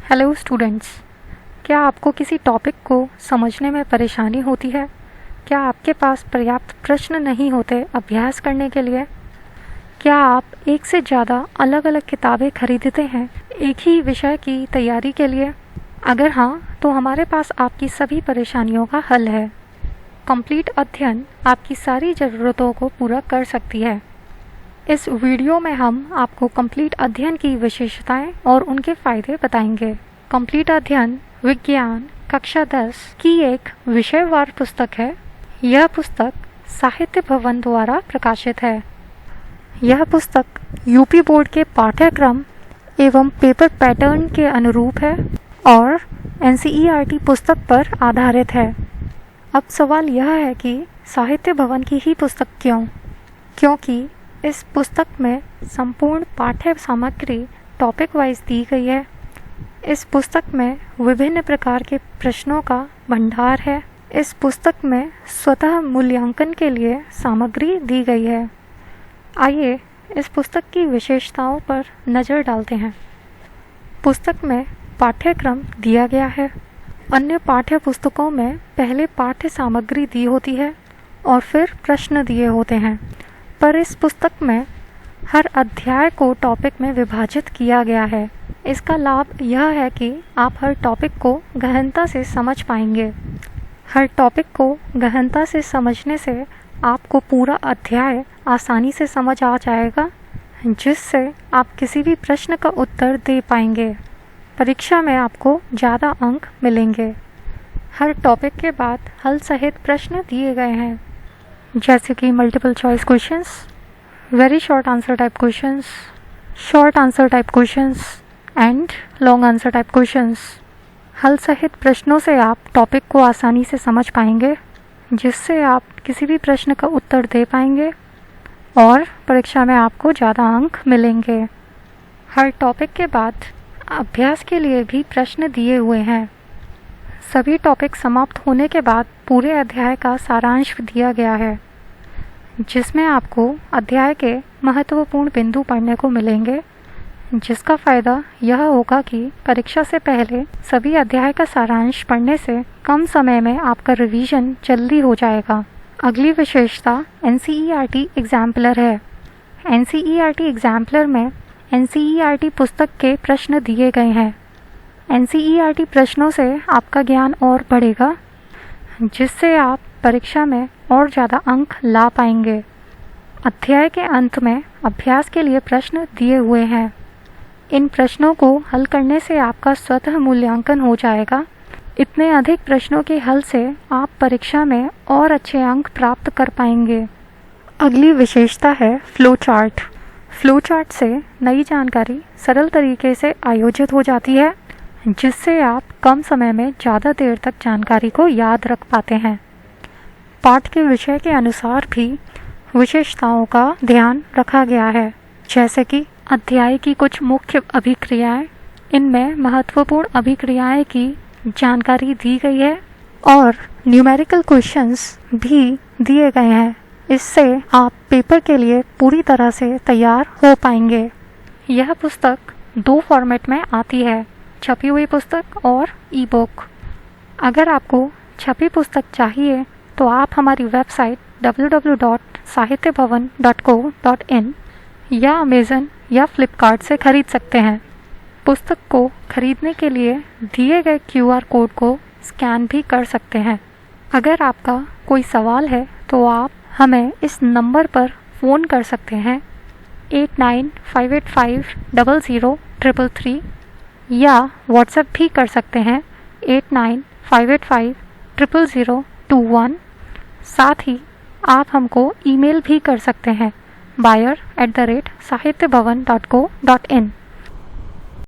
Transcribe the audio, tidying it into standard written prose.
Hello students, क्या आपको किसी टॉपिक को समझने में परेशानी होती है? क्या आपके पास पर्याप्त प्रश्न नहीं होते अभ्यास करने के लिए? क्या आप एक से ज़्यादा अलग अलग किताबें खरीदते हैं एक ही विषय की तैयारी के लिए? अगर हाँ, तो हमारे पास आपकी सभी परेशानियों का हल है। कंप्लीट अध्ययन आपकी सारी ज़रूरतों को पूरा कर सकती है। इस वीडियो में हम आपको कंप्लीट अध्ययन की विशेषताएं और उनके फ़ायदे बताएंगे। कंप्लीट अध्ययन विज्ञान कक्षा 10 की एक विषयवार पुस्तक है। यह पुस्तक साहित्य भवन द्वारा प्रकाशित है। यह पुस्तक यूपी बोर्ड के पाठ्यक्रम एवं पेपर पैटर्न के अनुरूप है और एनसीईआरटी पुस्तक पर आधारित है। अब सवाल यह है कि साहित्य भवन की ही पुस्तक क्यों? क्योंकि इस पुस्तक में संपूर्ण पाठ्य सामग्री टॉपिक वाइज दी गई है। इस पुस्तक में विभिन्न प्रकार के प्रश्नों का भंडार है। इस पुस्तक में स्वतः मूल्यांकन के लिए सामग्री दी गई है। आइए इस पुस्तक की विशेषताओं पर नज़र डालते हैं। पुस्तक में पाठ्यक्रम दिया गया है। अन्य पाठ्य पुस्तकों में पहले पाठ्य सामग्री दी होती है और फिर प्रश्न दिए होते हैं, पर इस पुस्तक में हर अध्याय को टॉपिक में विभाजित किया गया है। इसका लाभ यह है कि आप हर टॉपिक को गहनता से समझ पाएंगे। हर टॉपिक को गहनता से समझने से आपको पूरा अध्याय आसानी से समझ आ जाएगा, जिससे आप किसी भी प्रश्न का उत्तर दे पाएंगे। परीक्षा में आपको ज़्यादा अंक मिलेंगे। हर टॉपिक के बाद हल सहित प्रश्न दिए गए हैं, जैसे कि multiple choice questions, very short answer type questions, short answer type questions and long answer type questions. हल सहित प्रश्नों से आप टॉपिक को आसानी से समझ पाएंगे, जिससे आप किसी भी प्रश्न का उत्तर दे पाएंगे और परीक्षा में आपको ज़्यादा अंक मिलेंगे। हर टॉपिक के बाद अभ्यास के लिए भी प्रश्न दिए हुए हैं। सभी टॉपिक समाप्त होने के बाद पूरे अध्याय का सारांश दिया गया है, जिसमें आपको अध्याय के महत्वपूर्ण बिंदु पढ़ने को मिलेंगे, जिसका फ़ायदा यह होगा कि परीक्षा से पहले सभी अध्याय का सारांश पढ़ने से कम समय में आपका रिवीजन जल्दी हो जाएगा। अगली विशेषता एनसीईआरटी एग्जाम्पलर है। एनसीईआरटी एग्जाम्पलर में एनसीईआरटी पुस्तक के प्रश्न दिए गए हैं। एनसीईआरटी प्रश्नों से आपका ज्ञान और बढ़ेगा, जिससे आप परीक्षा में और ज़्यादा अंक ला पाएंगे। अध्याय के अंत में अभ्यास के लिए प्रश्न दिए हुए हैं। इन प्रश्नों को हल करने से आपका स्वतः मूल्यांकन हो जाएगा। इतने अधिक प्रश्नों के हल से आप परीक्षा में और अच्छे अंक प्राप्त कर पाएंगे। अगली विशेषता है फ्लो चार्ट। फ्लो चार्ट से नई जानकारी सरल तरीके से आयोजित हो जाती है, जिससे आप कम समय में ज़्यादा देर तक जानकारी को याद रख पाते हैं। पाठ के विषय के अनुसार भी विशेषताओं का ध्यान रखा गया है, जैसे कि अध्याय की कुछ मुख्य अभिक्रियाएं, इनमें महत्वपूर्ण अभिक्रियाएं की जानकारी दी गई है और न्यूमेरिकल क्वेश्चंस भी दिए गए हैं। इससे आप पेपर के लिए पूरी तरह से तैयार हो पाएंगे। यह पुस्तक 2 फॉर्मेट में आती है, छपी हुई पुस्तक और ई बुक। अगर आपको छपी पुस्तक चाहिए तो आप हमारी वेबसाइट www.sahityabhavan.co.in या अमेज़न या फ्लिपकार्ट से खरीद सकते हैं। पुस्तक को खरीदने के लिए दिए गए QR कोड को स्कैन भी कर सकते हैं। अगर आपका कोई सवाल है तो आप हमें इस नंबर पर फ़ोन कर सकते हैं 8958500333 या व्हाट्सएप भी कर सकते हैं 8958500021। साथ ही आप हमको ईमेल भी कर सकते हैं buyer@sahityabhavan.co.in।